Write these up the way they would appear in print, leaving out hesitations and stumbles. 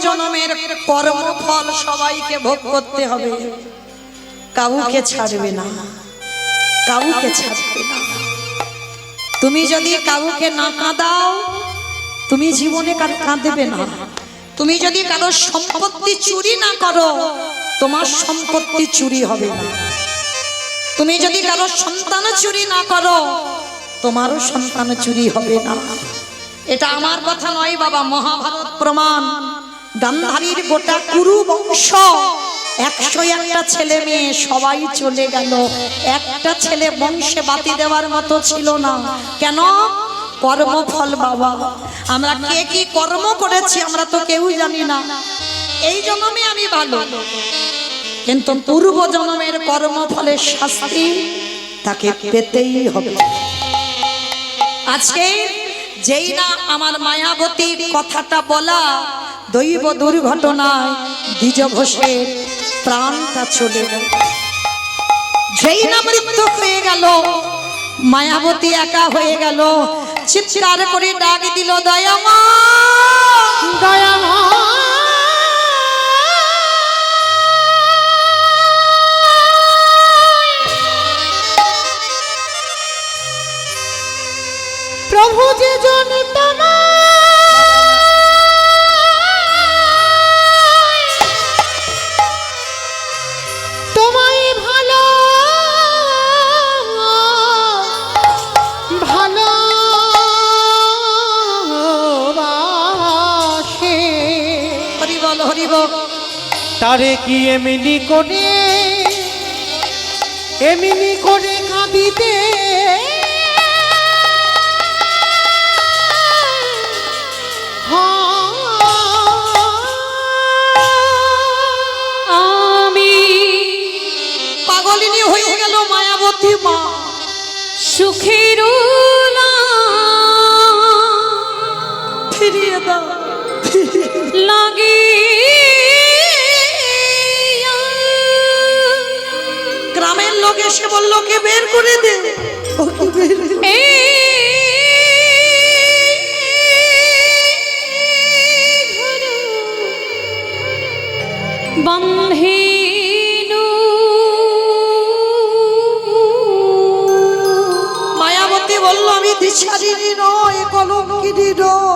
জন্মের কর্মফল সবাইকে ভোগ করতে হবে, কাউকে ছাড়বে না, কাউকে ছাড়বে না। তুমি যদি কাউকে না কাঁদাও, তুমি জীবনে কাঁদবে না। তুমি যদি কারো সম্পত্তি চুরি না করো, তোমার সম্পত্তি চুরি হবে না। তুমি যদি কারো সন্তান চুরি না করো, তোমারও সন্তান চুরি হবে না। এটা আমার কথা নয় বাবা, মহাভারত প্রমাণ। গান্ধারীর গোটা কুরু বংশ 101টা ছেলে মেয়ে সবাই চলে গেল, একটা ছেলে বংশে বাতি দেওয়ার মতো ছিল না। কেন? কর্মফল বাবা। আমরা কে কি কর্ম করেছি আমরা তো কেউ জানি না। এই জন্মে আমি ভালো, কিন্তু পূর্ব জন্মের কর্মফলের শাস্তি তাকে পেতেই হবে। আজকে যেই না আমার মায়াবতীর কথাটা বলা, দৈব দুর্ঘটনায় দ্বিজ ঘোষের প্রাণটা চলে গেল। যেই না মৃত্যু হয়ে গেল, মায়াবতী একা হয়ে গেল, চিৎকার করে ডাক দিল, দয়ামা দয়ামা। প্রভু যে জন তোমায় ভালো ভালোবাসে। হরি বল হরি বল। তারে কি এমনি করে কাঁদিতে আমি পাগলিনী হয়ে গেল মায়াবতী মা। সুখের ফিরিয়ে দাও লাগে। গ্রামের লোক এসে বলল, কে বের করে দে। বন্ধেনু মায়াবতী বলল, আমি দিশারিনী নয়, কলঙ্কিনী নয়।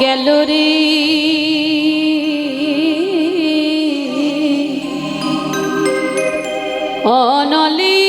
গেল রে অনলি